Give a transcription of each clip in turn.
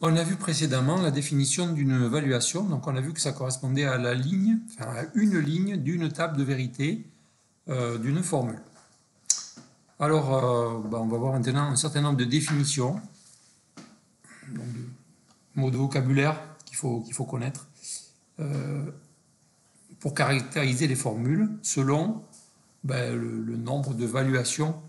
On a vu précédemment la définition d'une valuation, donc on a vu que ça correspondait à la ligne, enfin à une ligne d'une table de vérité d'une formule. Alors, on va voir maintenant un certain nombre de définitions, donc de mots de vocabulaire qu'il faut connaître pour caractériser les formules selon le nombre de valuations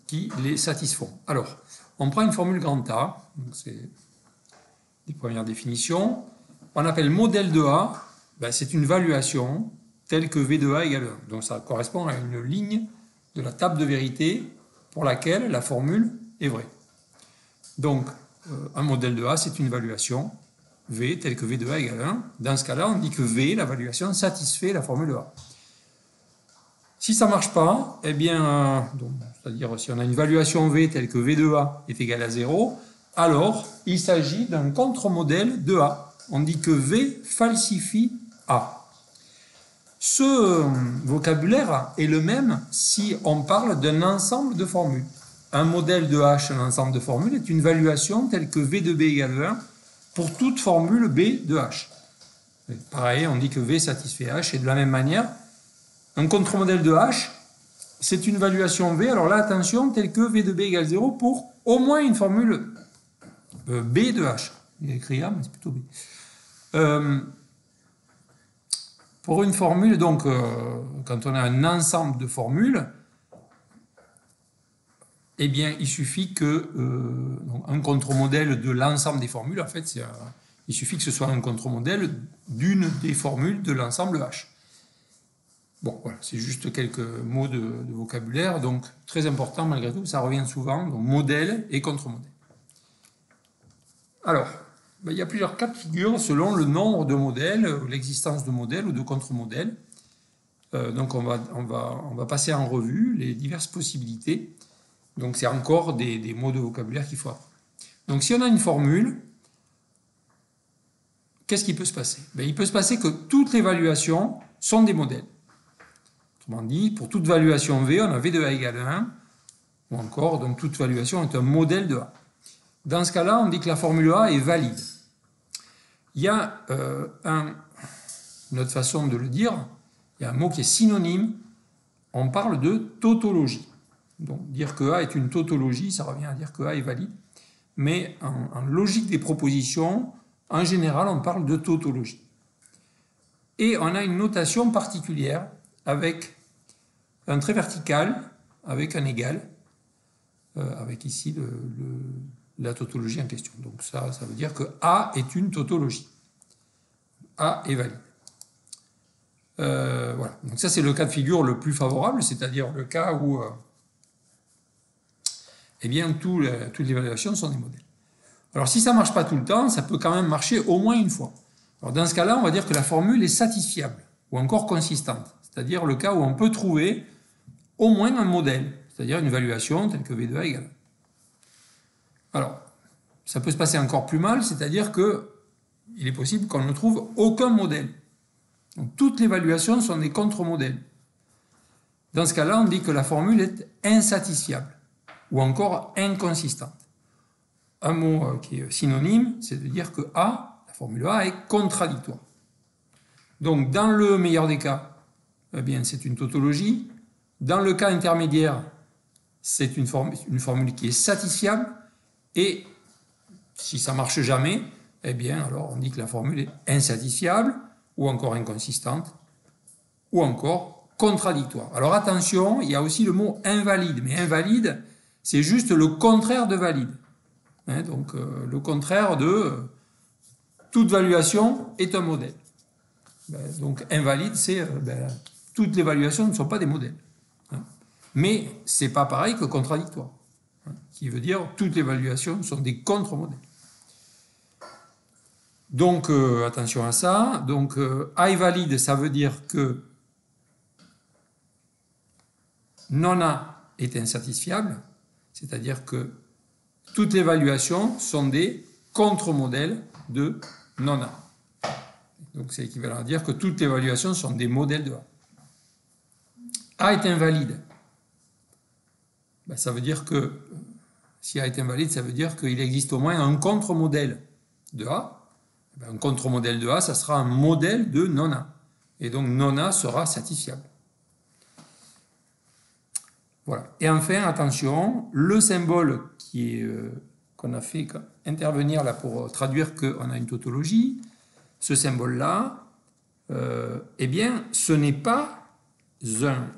qui les satisfont. Alors, on prend une formule grand A, c'est les premières définitions. On appelle modèle de A, c'est une valuation telle que V de A égale 1. Donc ça correspond à une ligne de la table de vérité pour laquelle la formule est vraie. Donc, un modèle de A, c'est une valuation V telle que V de A égale 1. Dans ce cas-là, on dit que V, la valuation, satisfait la formule A. Si ça ne marche pas, c'est-à-dire si on a une valuation V telle que V de A est égale à 0, alors il s'agit d'un contre-modèle de A. On dit que V falsifie A. Ce vocabulaire est le même si on parle d'un ensemble de formules. Un modèle de H, un ensemble de formules, est une valuation telle que V de B égale 1 pour toute formule B de H. Et pareil, on dit que V satisfait H, et de la même manière, un contre-modèle de H, c'est une valuation V, alors là, attention, telle que V de B égale 0 pour au moins une formule B de H. Il est écrit A, mais c'est plutôt B. Pour une formule, donc, quand on a un ensemble de formules, eh bien, il suffit que un contre-modèle de l'ensemble des formules, en fait, il suffit que ce soit un contre-modèle d'une des formules de l'ensemble H. Bon, voilà, c'est juste quelques mots de vocabulaire, donc très important malgré tout, ça revient souvent, donc modèle et contre-modèle. Alors, il y a plusieurs cas de figure selon le nombre de modèles, l'existence de modèles ou de contre-modèles. Donc on va passer en revue les diverses possibilités. Donc c'est encore des mots de vocabulaire qu'il faut apprendre. Donc si on a une formule, qu'est-ce qui peut se passer? Il peut se passer que toutes les valuations sont des modèles. Autrement dit, pour toute valuation V, on a V de A égale 1, ou encore, donc toute valuation est un modèle de A. Dans ce cas-là, on dit que la formule A est valide. Il y a une autre façon de le dire, il y a un mot qui est synonyme, on parle de tautologie. Donc dire que A est une tautologie, ça revient à dire que A est valide, mais en logique des propositions, en général, on parle de tautologie. Et on a une notation particulière avec un trait vertical, avec un égal, avec ici la tautologie en question. Donc ça veut dire que A est une tautologie. A est valide. Voilà. Donc ça, c'est le cas de figure le plus favorable, c'est-à-dire le cas où toutes les évaluations sont des modèles. Alors si ça ne marche pas tout le temps, ça peut quand même marcher au moins une fois. Alors dans ce cas-là, on va dire que la formule est satisfiable, ou encore consistante, c'est-à-dire le cas où on peut trouver au moins un modèle, c'est-à-dire une évaluation telle que V de A égale. Alors, ça peut se passer encore plus mal, c'est-à-dire qu'il est possible qu'on ne trouve aucun modèle. Donc toutes les évaluations sont des contre-modèles. Dans ce cas-là, on dit que la formule est insatisfiable, ou encore inconsistante. Un mot qui est synonyme, c'est de dire que A, la formule A, est contradictoire. Donc, dans le meilleur des cas, c'est une tautologie. Dans le cas intermédiaire, c'est une formule qui est satisfiable. Et si ça ne marche jamais, alors on dit que la formule est insatisfiable, ou encore inconsistante, ou encore contradictoire. Alors attention, il y a aussi le mot invalide. Mais invalide, c'est juste le contraire de valide. Donc le contraire de toute valuation est un modèle. Donc invalide, c'est toutes les valuations ne sont pas des modèles. Mais ce n'est pas pareil que contradictoire, qui veut dire toutes les valuations sont des contre-modèles. Donc attention à ça. Donc A est valide, ça veut dire que non A est insatisfiable, c'est-à-dire que toutes les valuations sont des contre-modèles de non A. Donc c'est équivalent à dire que toutes les valuations sont des modèles de A. A est invalide. Ça veut dire que Si A est invalide, ça veut dire qu'il existe au moins un contre-modèle de A. Un contre-modèle de A, ça sera un modèle de non-A. Et donc non-A sera satisfiable. Voilà. Et enfin, attention, le symbole qu'on a fait intervenir là pour traduire qu'on a une tautologie, ce symbole-là, eh bien, ce n'est pas un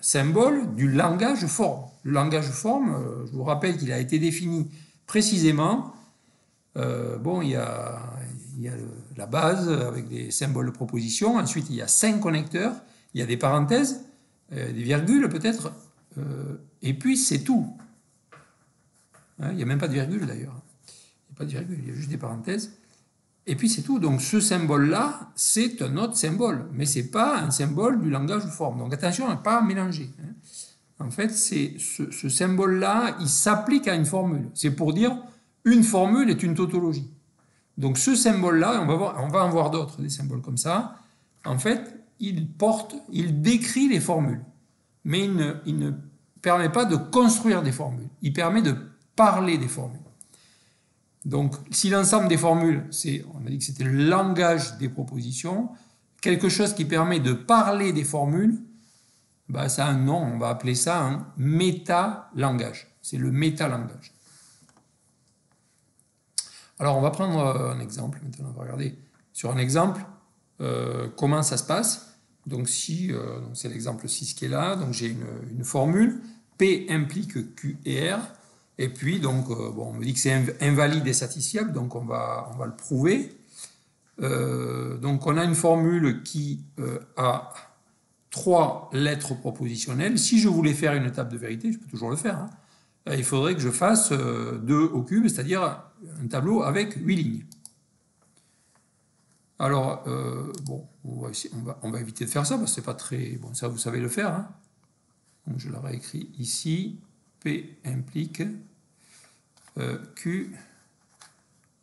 symbole du langage forme. Le langage forme, je vous rappelle qu'il a été défini précisément. Bon, il y a la base avec des symboles de proposition. Ensuite, il y a 5 connecteurs. Il y a des parenthèses, des virgules peut-être. Et puis, c'est tout. Hein, il n'y a même pas de virgule d'ailleurs. Il n'y a pas de virgule, il y a juste des parenthèses. Et puis, c'est tout. Donc, ce symbole-là, c'est un autre symbole. Mais ce n'est pas un symbole du langage forme. Donc, attention à ne pas mélanger. En fait, ce symbole-là, il s'applique à une formule. C'est pour dire une formule est une tautologie. Donc, ce symbole-là, on va en voir d'autres, des symboles comme ça. En fait, il décrit les formules. Mais il ne permet pas de construire des formules. Il permet de parler des formules. Donc, si l'ensemble des formules, on a dit que c'était le langage des propositions, quelque chose qui permet de parler des formules, bah, ça a un nom, on va appeler ça un métalangage. C'est le métalangage. Alors, on va prendre un exemple. Maintenant, on va regarder sur un exemple comment ça se passe. Donc, donc c'est l'exemple 6 qui est là. Donc, j'ai une formule. P implique Q et R. Et puis, donc, bon, on me dit que c'est invalide et satisfiable. Donc, on va le prouver. Donc, on a une formule qui a 3 lettres propositionnelles. Si je voulais faire une table de vérité, je peux toujours le faire. Hein. Il faudrait que je fasse 2 au cube, c'est-à-dire un tableau avec 8 lignes. Alors, bon, on va éviter de faire ça, parce que c'est pas très... Bon, ça, vous savez le faire. Hein. Donc, je l'aurais écrit ici. P implique Q...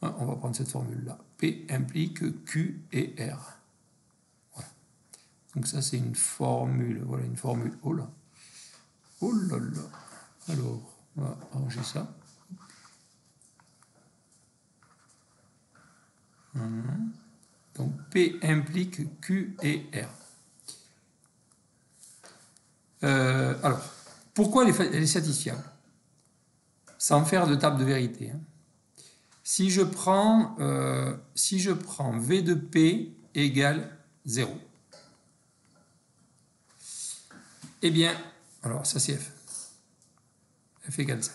on va prendre cette formule-là. P implique Q et R. Voilà. Donc ça, c'est une formule. Voilà, une formule. Oh là. Oh là là. Alors, on va arranger ça. Donc, P implique Q et R. Alors, pourquoi elle est satisfiable? Sans faire de table de vérité. Hein. Si je prends V de P égale 0, eh bien, alors ça c'est F. F égale ça.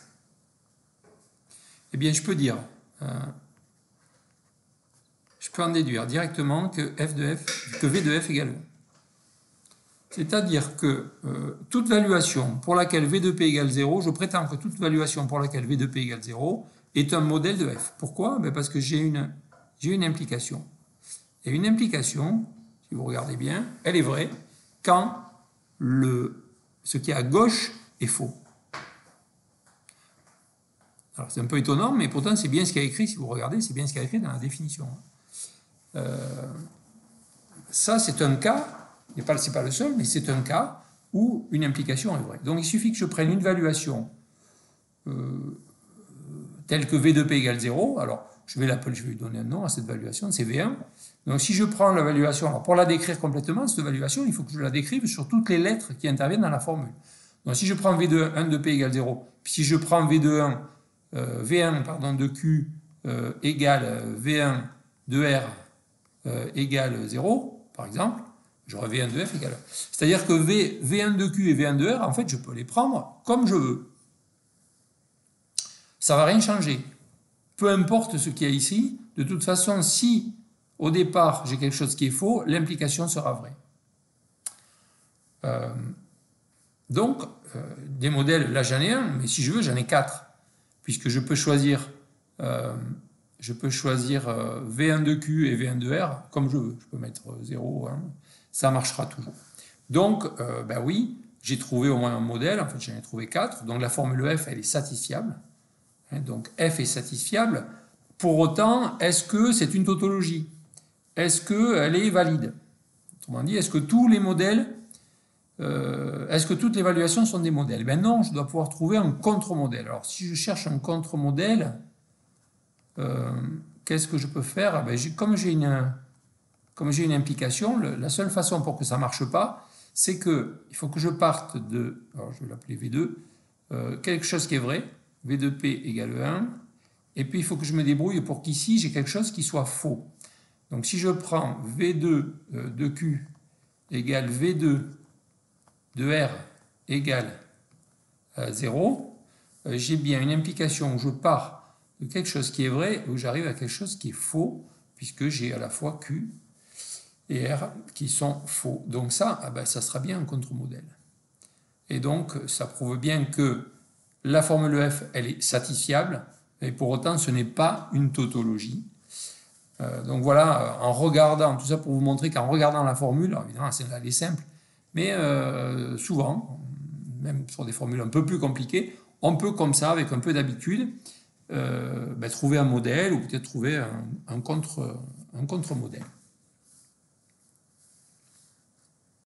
Eh bien, je peux dire, je peux en déduire directement que V de F égale 1. C'est-à-dire que toute valuation pour laquelle V de P égale 0, je prétends que toute valuation pour laquelle V de P égale 0 est un modèle de F. Pourquoi? Parce que j'ai une implication. Et une implication, si vous regardez bien, elle est vraie quand ce qui est à gauche est faux. Alors c'est un peu étonnant, mais pourtant c'est bien ce qu'il y a écrit, si vous regardez, c'est bien ce qu'il y a écrit dans la définition. Ça c'est un cas, c'est pas le seul, mais c'est un cas où une implication est vraie. Donc il suffit que je prenne une valuation telle que V de P égale 0, alors je vais lui donner un nom à cette valuation, c'est V1. Donc si je prends la valuation, alors pour la décrire complètement, cette valuation, il faut que je la décrive sur toutes les lettres qui interviennent dans la formule. Donc si je prends V de 1 de P égale 0, puis si je prends V de 1, V1 de Q égale V1 de R égale 0, par exemple, j'aurai V1 de F égale 1. C'est-à-dire que V1 de Q et V1 de R, en fait, je peux les prendre comme je veux. Ça ne va rien changer. Peu importe ce qu'il y a ici, de toute façon, si au départ j'ai quelque chose qui est faux, l'implication sera vraie. Donc, des modèles, là j'en ai un, mais si je veux, j'en ai 4. Puisque je peux choisir V1 de Q et V1 de R comme je veux. Je peux mettre 0, 1, ça marchera toujours. Donc, ben oui, j'ai trouvé au moins un modèle, en fait j'en ai trouvé 4, donc la formule F, elle est satisfiable. Donc F est satisfiable. Pour autant, est-ce que c'est une tautologie? Est-ce qu'elle est valide? Autrement dit, est-ce que tous les modèles est-ce que toutes les évaluations sont des modèles? Ben non, je dois pouvoir trouver un contre-modèle. Alors si je cherche un contre-modèle, qu'est-ce que je peux faire? Ben, comme j'ai une implication, la seule façon pour que ça ne marche pas, c'est qu'il faut que je parte de, alors je vais l'appeler V2, quelque chose qui est vrai, V2P égale 1, et puis il faut que je me débrouille pour qu'ici j'ai quelque chose qui soit faux. Donc si je prends V2 de Q égale V2 de R égale 0, j'ai bien une implication où je pars de quelque chose qui est vrai, où j'arrive à quelque chose qui est faux, puisque j'ai à la fois Q et R qui sont faux. Donc ça, ah ben, ça sera bien un contre-modèle. Et donc, ça prouve bien que la formule F, elle est satisfiable, et pour autant, ce n'est pas une tautologie. Donc voilà, en regardant, tout ça pour vous montrer qu'en regardant la formule, alors évidemment, elle est simple, mais souvent, même sur des formules un peu plus compliquées, on peut comme ça, avec un peu d'habitude, trouver un modèle ou peut-être trouver un contre-modèle.